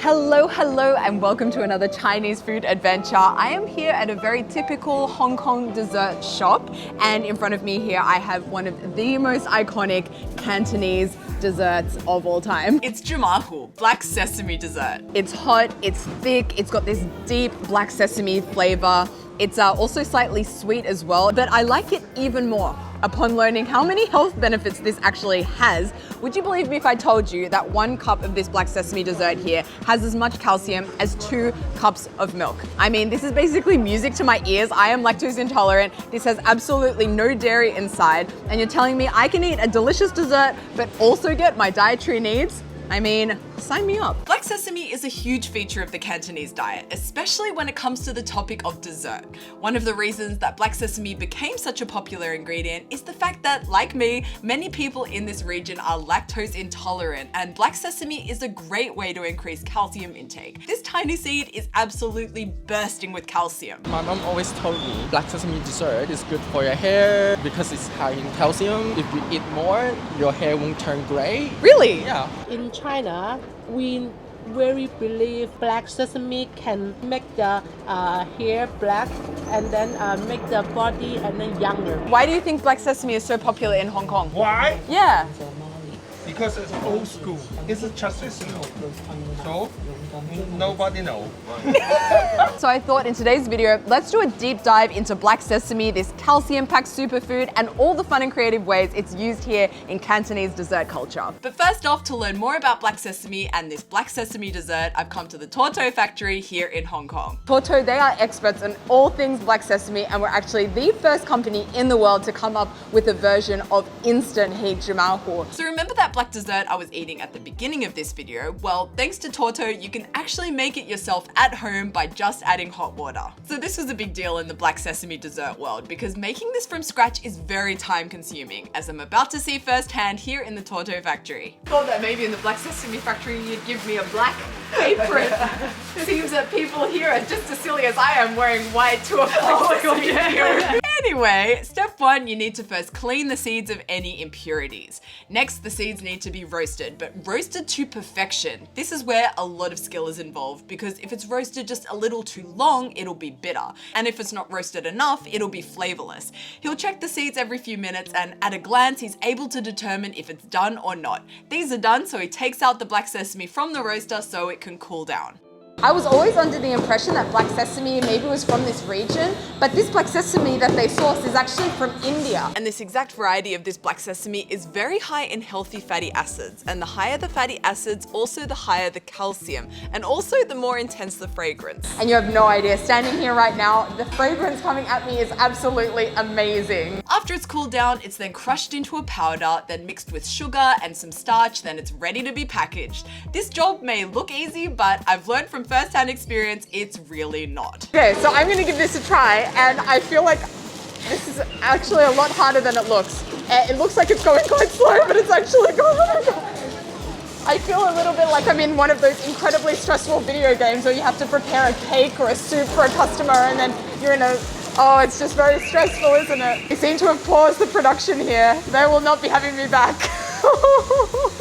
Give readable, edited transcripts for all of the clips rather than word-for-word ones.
Hello, and welcome to another Chinese food adventure. I am here at a very typical Hong Kong dessert shop, and in front of me here I have one of the most iconic Cantonese desserts of all time. It's zhimahu, black sesame dessert. It's hot, it's thick, it's got this deep black sesame flavor. It's also slightly sweet as well, but I like it even more upon learning how many health benefits this actually has. Would you believe me if I told you that 1 cup of this black sesame dessert here has as much calcium as 2 cups of milk? I mean, this is basically music to my ears. I am lactose intolerant. This has absolutely no dairy inside. And you're telling me I can eat a delicious dessert, but also get my dietary needs? I mean, sign me up. Black sesame is a huge feature of the Cantonese diet, especially when it comes to the topic of dessert. One of the reasons that black sesame became such a popular ingredient is the fact that, like me, many people in this region are lactose intolerant, and black sesame is a great way to increase calcium intake. This tiny seed is absolutely bursting with calcium. My mom always told me black sesame dessert is good for your hair because it's high in calcium. If you eat more, your hair won't turn gray. Really? Yeah. In China, we very believe black sesame can make the hair black and then make the body and then younger. Why do you think black sesame is so popular in Hong Kong? Why? Yeah. Because it's old school. It's traditional. So nobody knows. So I thought in today's video, let's do a deep dive into black sesame, this calcium-packed superfood, and all the fun and creative ways it's used here in Cantonese dessert culture. But first off, to learn more about black sesame and this black sesame dessert, I've come to the Torto factory here in Hong Kong. Torto, they are experts in all things black sesame, and we're actually the first company in the world to come up with a version of instant heat zhimahu. So remember that black dessert I was eating at the beginning of this video? Well, thanks to Torto, you can actually make it yourself at home by just adding hot water. So this was a big deal in the black sesame dessert world because making this from scratch is very time consuming, as I'm about to see firsthand here in the Torto factory. Thought that maybe in the black sesame factory you'd give me a black apron. Seems that people here are just as silly as I am wearing white to a black sesame. Anyway, step 1, you need to first clean the seeds of any impurities. Next, the seeds need to be roasted, but roasted to perfection. This is where a lot of skill is involved because if it's roasted just a little too long, it'll be bitter. And if it's not roasted enough, it'll be flavorless. He'll check the seeds every few minutes and at a glance, he's able to determine if it's done or not. These are done, so he takes out the black sesame from the roaster so it can cool down. I was always under the impression that black sesame maybe was from this region, but this black sesame that they source is actually from India. And this exact variety of this black sesame is very high in healthy fatty acids, and the higher the fatty acids, also the higher the calcium, and also the more intense the fragrance. And you have no idea, standing here right now, the fragrance coming at me is absolutely amazing. After it's cooled down, it's then crushed into a powder, then mixed with sugar and some starch, then it's ready to be packaged. This job may look easy, but I've learned from first-hand experience, it's really not. Okay, so I'm gonna give this a try, and I feel like this is actually a lot harder than it looks. It looks like it's going quite slow, but it's actually going. I feel a little bit like I'm in one of those incredibly stressful video games where you have to prepare a cake or a soup for a customer, and then you're in a, oh, it's just very stressful, isn't it? They seem to have paused the production here. They will not be having me back.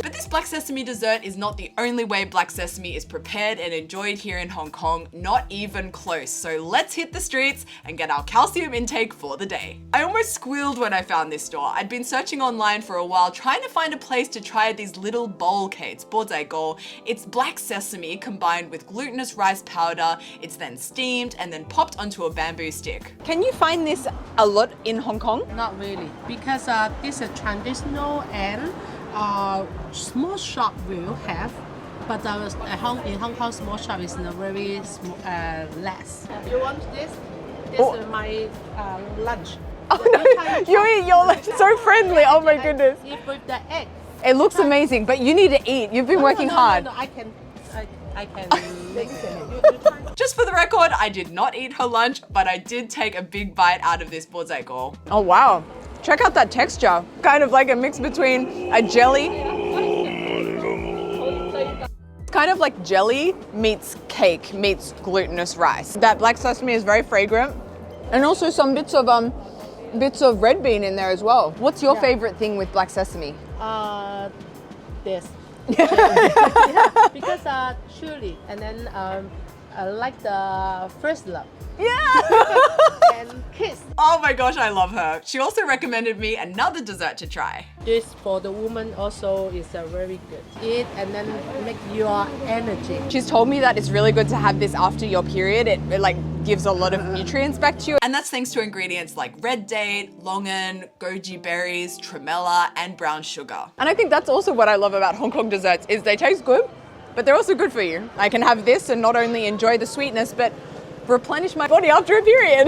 But this black sesame dessert is not the only way black sesame is prepared and enjoyed here in Hong Kong, not even close. So let's hit the streets and get our calcium intake for the day. I almost squealed when I found this store. I'd been searching online for a while trying to find a place to try these little bowl cakes, bo. It's black sesame combined with glutinous rice powder. It's then steamed and then popped onto a bamboo stick. Can you find this a lot in Hong Kong? Not really, because this is traditional and small shop will have, but in Hong Kong small shop is very small, less. You want this? This is my lunch. Oh no, you eat your lunch. So friendly, oh my goodness. Eat with the egg. It looks amazing, but you need to eat. You've been working hard. No, I can make it. Just for the record, I did not eat her lunch, but I did take a big bite out of this bo. Oh wow. Check out that texture. Kind of like a mix between a jelly. It's kind of like jelly meets cake meets glutinous rice. That black sesame is very fragrant. And also some bits of red bean in there as well. What's your favorite thing with black sesame? This. Yeah, because surely, and then like the first love Yeah. and kiss. Oh my gosh, I love her. She also recommended me another dessert to try. This for the woman also is very good. Eat and then make your energy. She's told me that it's really good to have this after your period. It like gives a lot of nutrients back to you. And that's thanks to ingredients like red date, longan, goji berries, tremella, and brown sugar. And I think that's also what I love about Hong Kong desserts is they taste good, but they're also good for you. I can have this and not only enjoy the sweetness, but replenish my body after a period.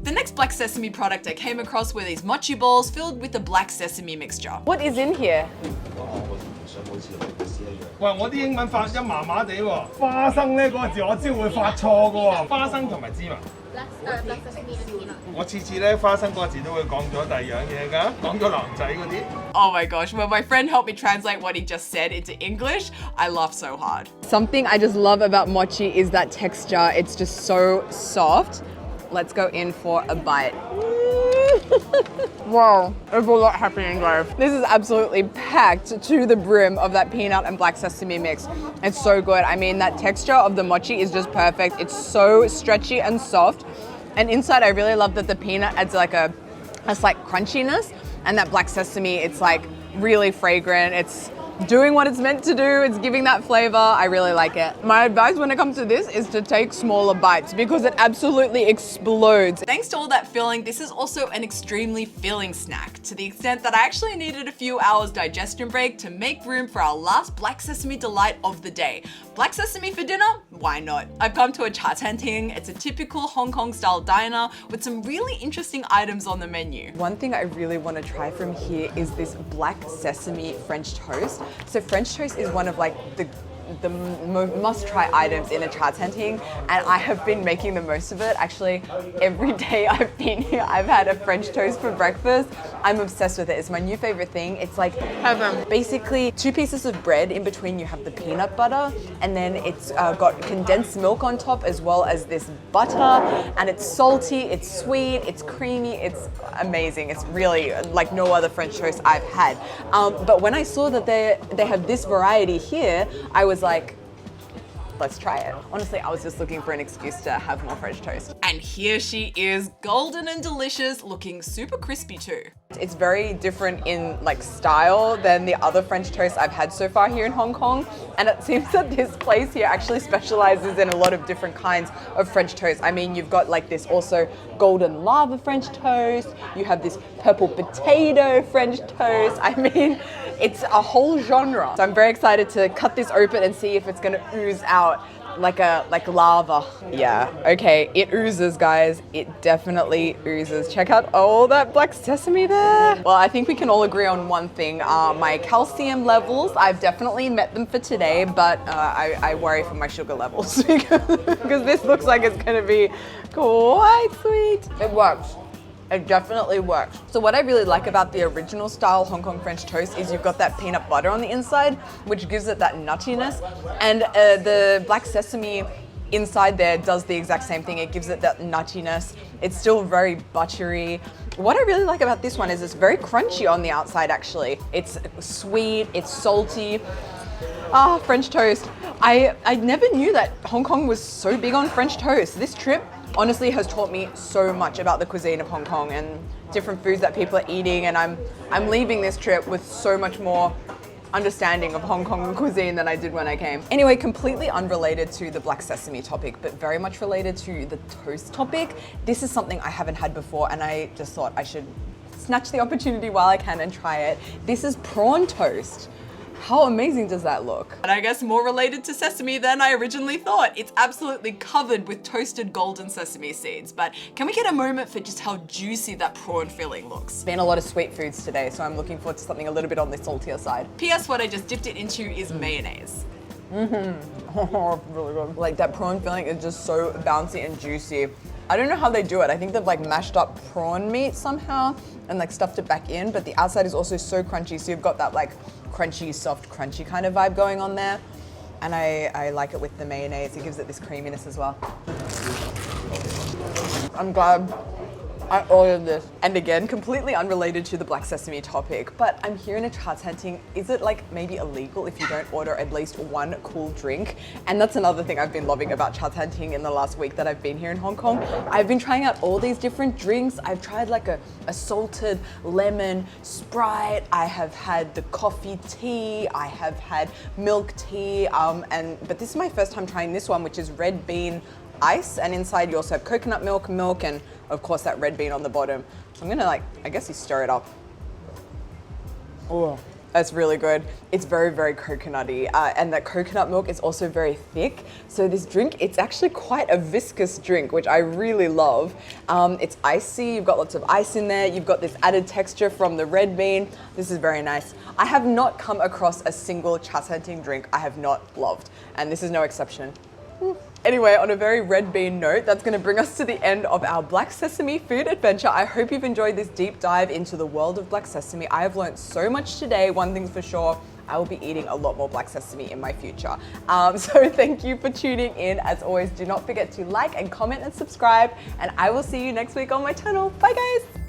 The next black sesame product I came across were these mochi balls filled with the black sesame mixture. What is in here? 喂，我啲英文發音麻麻地喎。花生呢個字我知會發錯嘅喎。花生同埋芝麻。我次次咧花生嗰個字都會講咗第二樣嘢㗎，講咗男仔嗰啲。Oh my gosh, when my friend helped me translate what he just said into English, I laughed so hard. Something I just love about mochi is that texture. It's just so soft. Let's go in for a bite. Wow, there's a lot happening, guys. This is absolutely packed to the brim of that peanut and black sesame mix. It's so good. I mean, that texture of the mochi is just perfect. It's so stretchy and soft. And inside, I really love that the peanut adds like a slight crunchiness, and that black sesame, it's like really fragrant. It's doing what it's meant to do. It's giving that flavor. I really like it. My advice when it comes to this is to take smaller bites because it absolutely explodes. Thanks to all that filling, this is also an extremely filling snack to the extent that I actually needed a few hours digestion break to make room for our last black sesame delight of the day. Black sesame for dinner? Why not? I've come to a cha ting. It's a typical Hong Kong style diner with some really interesting items on the menu. One thing I really want to try from here is this black sesame French toast. So French toast is one of like the must-try items in a cha ting, and I have been making the most of it. Actually, every day I've been here, I've had a French toast for breakfast. I'm obsessed with it. It's my new favorite thing. It's like basically 2 pieces of bread. In between you have the peanut butter, and then it's got condensed milk on top as well as this butter, and it's salty, it's sweet, it's creamy, it's amazing. It's really like no other French toast I've had. But when I saw that they have this variety here, I was like, let's try it. Honestly, I was just looking for an excuse to have more French toast. And here she is, golden and delicious, looking super crispy too. It's very different in like style than the other French toast I've had so far here in Hong Kong. And it seems that this place here actually specializes in a lot of different kinds of French toast. I mean, you've got like this also golden lava French toast. You have this purple potato French toast. I mean, it's a whole genre. So I'm very excited to cut this open and see if it's gonna ooze out like lava. Yeah, okay, it oozes, guys. It definitely oozes. Check out all that black sesame there. Well, I think we can all agree on one thing. My calcium levels, I've definitely met them for today, but I worry for my sugar levels because this looks like it's gonna be quite sweet. It works. It definitely works. So what I really like about the original style Hong Kong French toast is you've got that peanut butter on the inside, which gives it that nuttiness. And the black sesame inside there does the exact same thing. It gives it that nuttiness. It's still very buttery. What I really like about this one is it's very crunchy on the outside, actually. It's sweet, it's salty. Ah, French toast. I never knew that Hong Kong was so big on French toast. This trip honestly has taught me so much about the cuisine of Hong Kong and different foods that people are eating, and I'm leaving this trip with so much more understanding of Hong Kong cuisine than I did when I came. Anyway, completely unrelated to the black sesame topic, but very much related to the toast topic. This is something I haven't had before, and I just thought I should snatch the opportunity while I can and try it. This is prawn toast. How amazing does that look? And I guess more related to sesame than I originally thought. It's absolutely covered with toasted golden sesame seeds. But can we get a moment for just how juicy that prawn filling looks? Been a lot of sweet foods today, so I'm looking forward to something a little bit on the saltier side. P.S. what I just dipped it into is mayonnaise. Oh, really good. Like that prawn filling is just so bouncy and juicy. I don't know how they do it. I think they've like mashed up prawn meat somehow and like stuffed it back in, but the outside is also so crunchy. So you've got that like crunchy, soft, crunchy kind of vibe going on there. And I like it with the mayonnaise. It gives it this creaminess as well. I'm glad I ordered this. And again, completely unrelated to the black sesame topic, but I'm here in a chatanting. Is it like maybe illegal if you don't order at least one cool drink? And that's another thing I've been loving about chatanting in the last week that I've been here in Hong Kong. I've been trying out all these different drinks. I've tried like a salted lemon Sprite. I have had the coffee tea. I have had milk tea. But this is my first time trying this one, which is red bean ice, and inside you also have coconut milk, and of course that red bean on the bottom. So I'm gonna I guess you stir it up. Oh, that's really good. It's very, very coconutty, and that coconut milk is also very thick. So this drink, it's actually quite a viscous drink, which I really love. It's icy, you've got lots of ice in there. You've got this added texture from the red bean. This is very nice. I have not come across a single chatanting drink I have not loved, and this is no exception. Anyway, on a very red bean note, that's going to bring us to the end of our black sesame food adventure. I hope you've enjoyed this deep dive into the world of black sesame. I have learned so much today. One thing's for sure, I will be eating a lot more black sesame in my future. So thank you for tuning in. As always, do not forget to like and comment and subscribe, and I will see you next week on my channel. Bye guys.